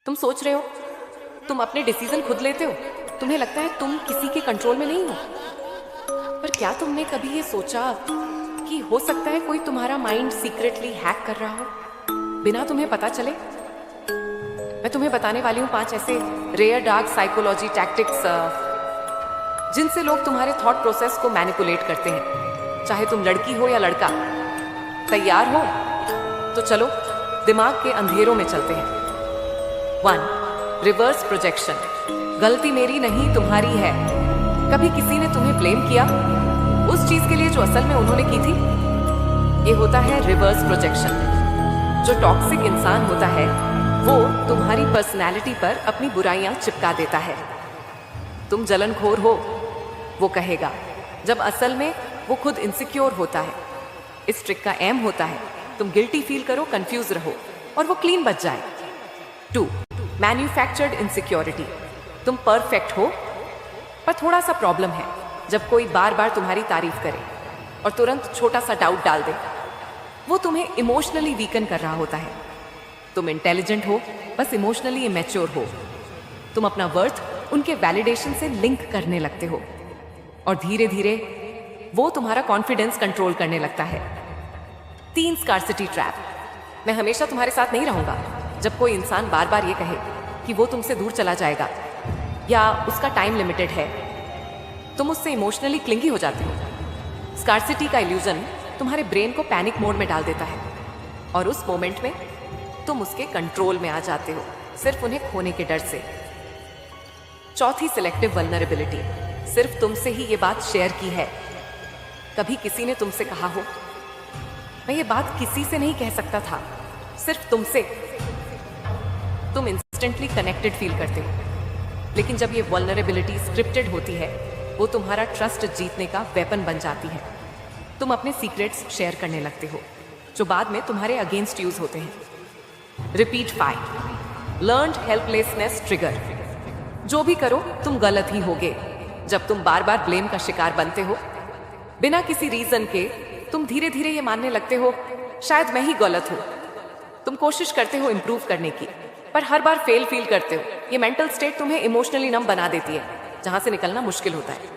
तुम सोच रहे हो तुम अपने डिसीजन खुद लेते हो, तुम्हें लगता है तुम किसी के कंट्रोल में नहीं हो। पर क्या तुमने कभी ये सोचा कि हो सकता है कोई तुम्हारा माइंड सीक्रेटली हैक कर रहा हो बिना तुम्हें पता चले। मैं तुम्हें बताने वाली हूँ 5 ऐसे रेयर डार्क साइकोलॉजी टैक्टिक्स जिनसे लोग तुम्हारे थॉट प्रोसेस को मैनिपुलेट करते हैं, चाहे तुम लड़की हो या लड़का। तैयार हो तो चलो दिमाग के अंधेरों में चलते हैं। 1. Reverse projection. गलती मेरी नहीं तुम्हारी है। कभी किसी ने तुम्हें ब्लेम किया उस चीज के लिए जो असल में उन्होंने की थी? ये होता है रिवर्स प्रोजेक्शन। जो टॉक्सिक इंसान होता है वो तुम्हारी पर्सनैलिटी पर अपनी बुराइयां चिपका देता है। तुम जलनखोर हो वो कहेगा, जब असल में वो खुद इनसिक्योर होता है। इस ट्रिक का एम होता है तुम गिल्टी फील करो, कंफ्यूज रहो और वो क्लीन बच जाए। 2. Manufactured insecurity. तुम परफेक्ट हो पर थोड़ा सा प्रॉब्लम है जब कोई बार बार तुम्हारी तारीफ करे और तुरंत छोटा सा डाउट डाल दे। वो तुम्हें इमोशनली वीकन कर रहा होता है। तुम इंटेलिजेंट हो बस इमोशनली इमेच्योर हो। तुम अपना वर्थ उनके वैलिडेशन से लिंक करने लगते हो और धीरे धीरे वो तुम्हारा कॉन्फिडेंस कंट्रोल करने लगता है। 3. Scarcity trap. मैं हमेशा तुम्हारे साथ नहीं रहूंगा। जब कोई इंसान बार बार ये कहे कि वो तुमसे दूर चला जाएगा या उसका टाइम लिमिटेड है, तुम उससे इमोशनली क्लिंगी हो जाते हो। स्कार्सिटी का इल्यूजन तुम्हारे ब्रेन को पैनिक मोड में डाल देता है और उस मोमेंट में तुम उसके कंट्रोल में आ जाते हो, सिर्फ उन्हें खोने के डर से। 4. Selective vulnerability. सिर्फ तुमसे ही ये बात शेयर की है। कभी किसी ने तुमसे कहा हो, मैं ये बात किसी से नहीं कह सकता था, सिर्फ तुमसे। तुम इंस्टेंटली कनेक्टेड फील करते हो। लेकिन जब ये वल्नरेबिलिटी स्क्रिप्टेड होती है वो तुम्हारा ट्रस्ट जीतने का वेपन बन जाती है। तुम अपने सीक्रेट्स शेयर करने लगते हो जो बाद में तुम्हारे अगेंस्ट यूज होते हैं। रिपीट 5. Learned helplessness trigger. जो भी करो तुम गलत ही होगे। जब तुम बार बार ब्लेम का शिकार बनते हो बिना किसी रीजन के, तुम धीरे धीरे ये मानने लगते हो शायद मैं ही गलत हूं। तुम कोशिश करते हो इंप्रूव करने की पर हर बार फेल फील करते हो। ये मेंटल स्टेट तुम्हें इमोशनली नम बना देती है जहां से निकलना मुश्किल होता है।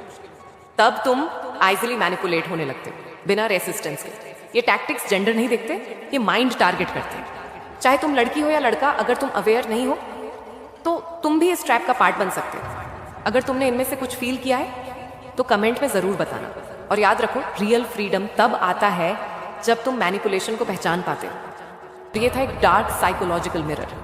तब तुम आइजली मैनिपुलेट होने लगते हो बिना रेसिस्टेंस के। ये टैक्टिक्स जेंडर नहीं देखते, ये माइंड टारगेट करते हैं। चाहे तुम लड़की हो या लड़का, अगर तुम अवेयर नहीं हो तो तुम भी इस ट्रैप का पार्ट बन सकते हो। अगर तुमने इनमें से कुछ फील किया है तो कमेंट में जरूर बताना। और याद रखो, रियल फ्रीडम तब आता है जब तुम मैनिपुलेशन को पहचान पाते हो। तो ये था एक डार्क साइकोलॉजिकल मिरर।